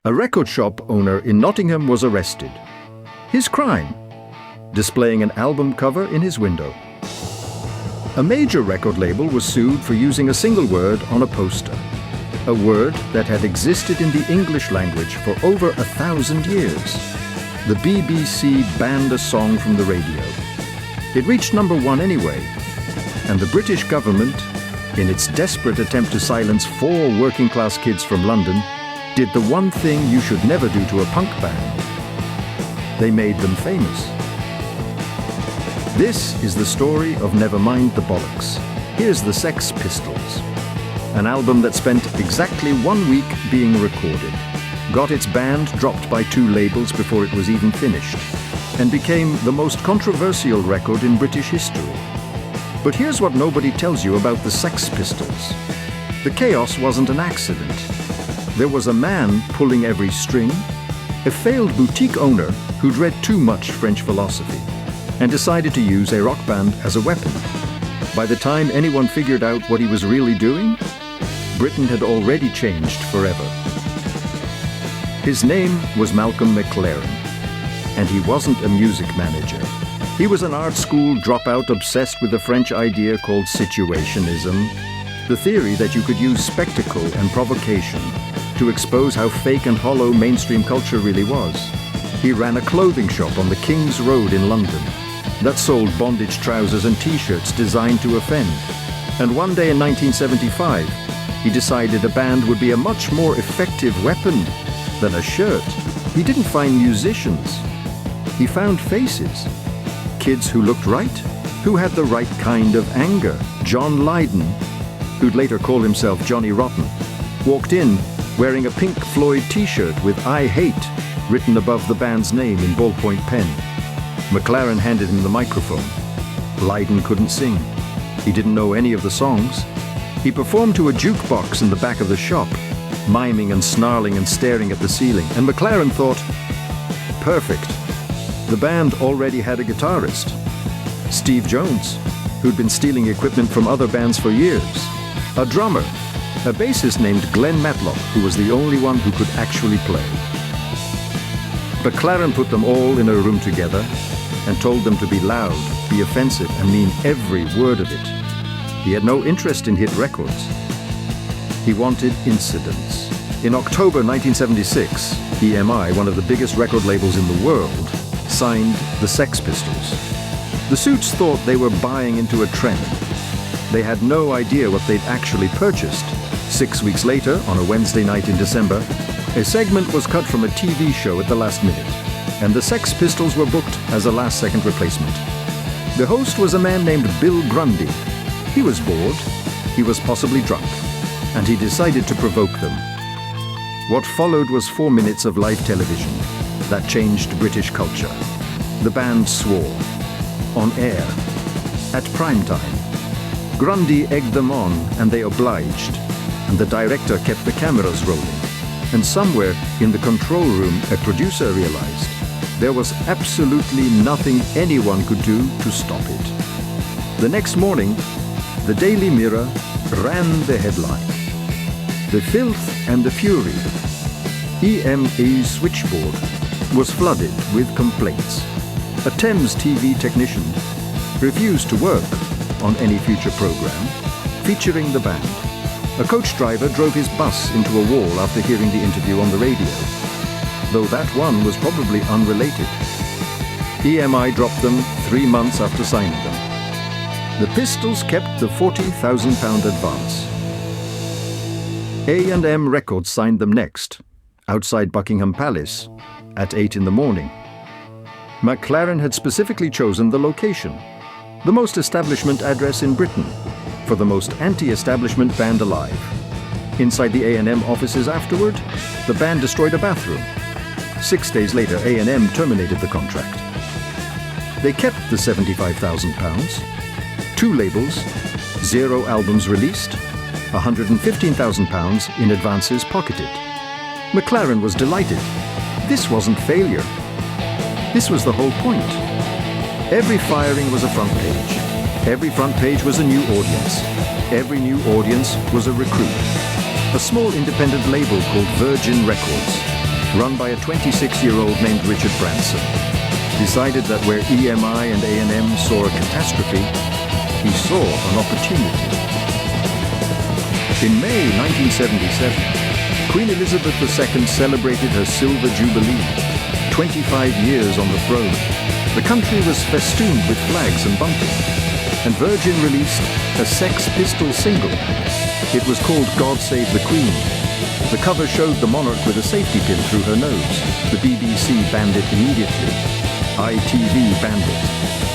A record shop owner in Nottingham was arrested. His crime? Displaying an album cover in his window. A major record label was sued for using a single word on a poster. A word that had existed in the English language for over 1,000 years. The BBC banned a song from the radio. It reached #1 anyway, and the British government, in its desperate attempt to silence 4 working-class kids from London, did the one thing you should never do to a punk band. They made them famous. This is the story of Never Mind the Bollocks. Here's the Sex Pistols. An album that spent exactly 1 week being recorded, got its band dropped by 2 labels before it was even finished, and became the most controversial record in British history. But here's what nobody tells you about the Sex Pistols. The chaos wasn't an accident. There was a man pulling every string, a failed boutique owner who'd read too much French philosophy and decided to use a rock band as a weapon. By the time anyone figured out what he was really doing, Britain had already changed forever. His name was Malcolm McLaren, and he wasn't a music manager. He was an art school dropout obsessed with a French idea called situationism, the theory that you could use spectacle and provocation to expose how fake and hollow mainstream culture really was. He ran a clothing shop on the King's Road in London that sold bondage trousers and t-shirts designed to offend. And one day in 1975, he decided a band would be a much more effective weapon than a shirt. He didn't find musicians. He found faces. Kids who looked right, who had the right kind of anger. John Lydon, who'd later call himself Johnny Rotten, walked in wearing a Pink Floyd t-shirt with "I Hate" written above the band's name in ballpoint pen. McLaren handed him the microphone. Lydon couldn't sing. He didn't know any of the songs. He performed to a jukebox in the back of the shop, miming and snarling and staring at the ceiling, and McLaren thought, perfect. The band already had a guitarist, Steve Jones, who'd been stealing equipment from other bands for years, a drummer, a bassist named Glenn Matlock, who was the only one who could actually play. McLaren put them all in a room together and told them to be loud, be offensive, and mean every word of it. He had no interest in hit records. He wanted incidents. In October 1976, EMI, one of the biggest record labels in the world, signed the Sex Pistols. The suits thought they were buying into a trend. They had no idea what they'd actually purchased. 6 weeks later, on a Wednesday night in December, a segment was cut from a TV show at the last minute, and the Sex Pistols were booked as a last-second replacement. The host was a man named Bill Grundy. He was bored, he was possibly drunk, and he decided to provoke them. What followed was 4 minutes of live television that changed British culture. The band swore. On air. At prime time. Grundy egged them on, and they obliged, and the director kept the cameras rolling. And somewhere in the control room, a producer realized there was absolutely nothing anyone could do to stop it. The next morning, the Daily Mirror ran the headline. The filth and the fury. EMA's switchboard was flooded with complaints. A Thames TV technician refused to work on any future program featuring the band. A coach driver drove his bus into a wall after hearing the interview on the radio, though that one was probably unrelated. EMI dropped them 3 months after signing them. The Pistols kept the £40,000 advance. A&M Records signed them next, outside Buckingham Palace, at 8 in the morning. McLaren had specifically chosen the location, the most establishment address in Britain, for the most anti-establishment band alive. Inside the A&M offices afterward, the band destroyed a bathroom. 6 days later, A&M terminated the contract. They kept the £75,000. 2 labels, 0 albums released, £115,000 in advances pocketed. McLaren was delighted. This wasn't failure. This was the whole point. Every firing was a front page. Every front page was a new audience. Every new audience was a recruit. A small independent label called Virgin Records run by a 26-year-old named Richard Branson, decided that where EMI and A&M saw a catastrophe, he saw an opportunity. In May 1977, Queen Elizabeth II celebrated her Silver Jubilee, 25 years on the throne. The country was festooned with flags and bunting, and Virgin released a Sex Pistols single. It was called God Save the Queen. The cover showed the monarch with a safety pin through her nose. The BBC banned it immediately. ITV banned it.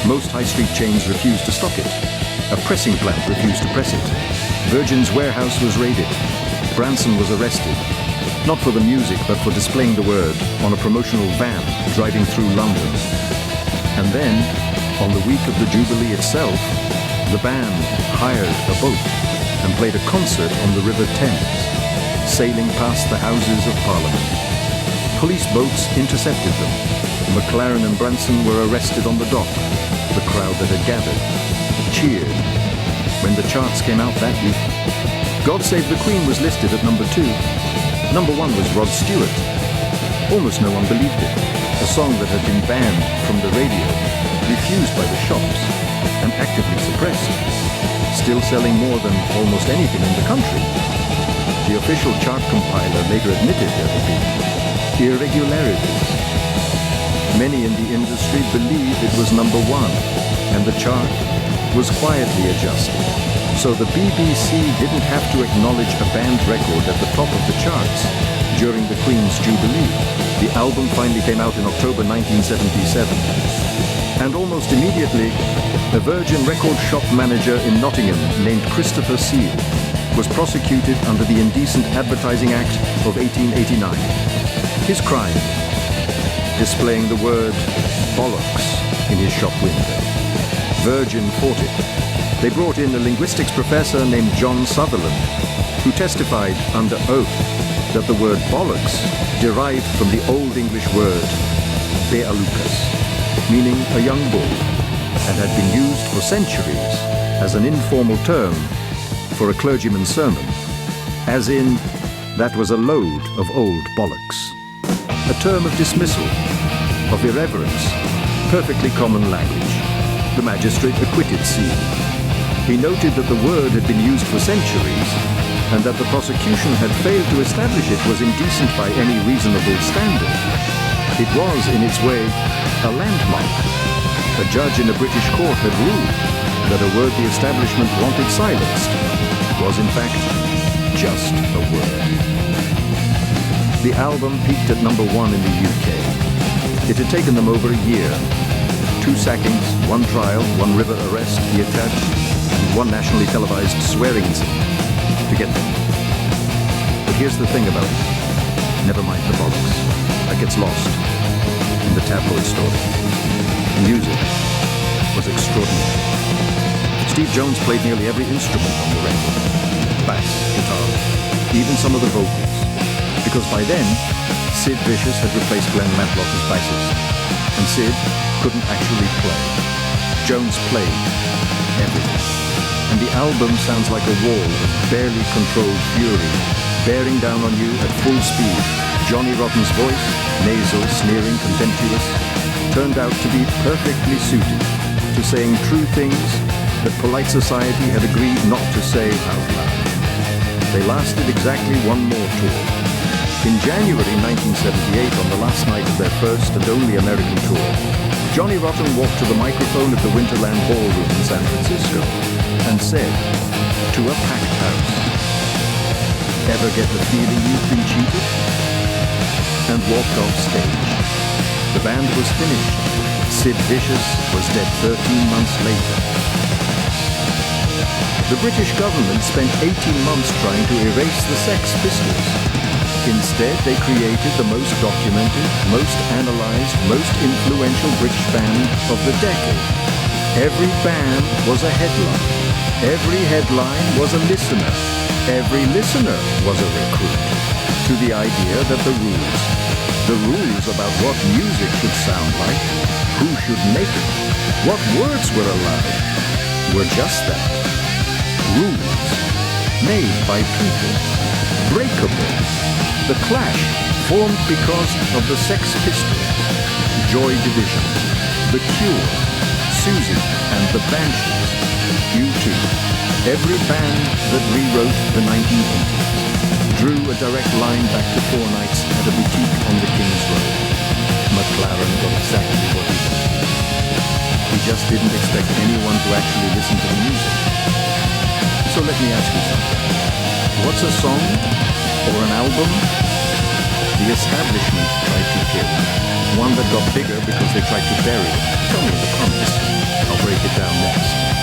Most high street chains refused to stock it. A pressing plant refused to press it. Virgin's warehouse was raided. Branson was arrested, not for the music, but for displaying the word on a promotional van driving through London. And then, on the week of the Jubilee itself, the band hired a boat and played a concert on the River Thames, sailing past the Houses of Parliament. Police boats intercepted them. McLaren and Branson were arrested on the dock. The crowd that had gathered cheered. When the charts came out that week, God Save the Queen was listed at number 2. Number 1 was Rod Stewart. Almost no one believed it. A song that had been banned from the radio, refused by the shops, and actively suppressed. Still selling more than almost anything in the country. The official chart compiler later admitted there had been irregularities. Many in the industry believed it was number 1, and the chart was quietly adjusted. So the BBC didn't have to acknowledge a banned record at the top of the charts during the Queen's Jubilee. The album finally came out in October 1977. And almost immediately, a Virgin record shop manager in Nottingham named Christopher Seal was prosecuted under the Indecent Advertising Act of 1889. His crime? Displaying the word Bollocks in his shop window. Virgin fought it. They brought in a linguistics professor named John Sutherland, who testified under oath that the word bollocks derived from the Old English word bealucas, meaning a young bull, and had been used for centuries as an informal term for a clergyman's sermon, as in, that was a load of old bollocks. A term of dismissal, of irreverence, perfectly common language. The magistrate acquitted Seal. He noted that the word had been used for centuries and that the prosecution had failed to establish it was indecent by any reasonable standard. It was, in its way, a landmark. A judge in a British court had ruled that a word the establishment wanted silenced was, in fact, just a word. The album peaked at number 1 in the UK. It had taken them over a year. 2 sackings, 1 trial, 1 river arrest, he attached, and 1 nationally televised swearing incident to get them. But here's the thing about it. Never mind the bollocks. That gets lost in the tabloid story. The music was extraordinary. Steve Jones played nearly every instrument on the record. Bass, guitar, even some of the vocals. Because by then, Sid Vicious had replaced Glenn Matlock as bassist, and Sid couldn't actually play. Jones played everything. And the album sounds like a wall of barely controlled fury, bearing down on you at full speed. Johnny Rotten's voice, nasal, sneering, contemptuous, turned out to be perfectly suited to saying true things that polite society had agreed not to say out loud. They lasted exactly 1 more tour. In January 1978, on the last night of their first and only American tour, Johnny Rotten walked to the microphone at the Winterland Ballroom in San Francisco and said to a packed house, "Ever get the feeling you've been cheated?" and walked off stage. The band was finished. Sid Vicious was dead 13 months later. The British government spent 18 months trying to erase the Sex Pistols. Instead, they created the most documented, most analyzed, most influential British band of the decade. Every band was a headline. Every headline was a listener. Every listener was a recruit to the idea that the rules about what music should sound like, who should make it, what words were allowed, were just that. Rules made by people. Breakable. The Clash Formed because of the Sex Pistols, Joy Division, The Cure, Susie and the Banshees, U2. Every band that rewrote the 1980s drew a direct line back to 4 nights at a boutique on the King's Road. McLaren got exactly what he wanted. He just didn't expect anyone to actually listen to the music. So let me ask you something. What's a song or an album? The establishment tried to kill. One that got bigger because they tried to bury it. Tell me in the comments. I'll break it down next.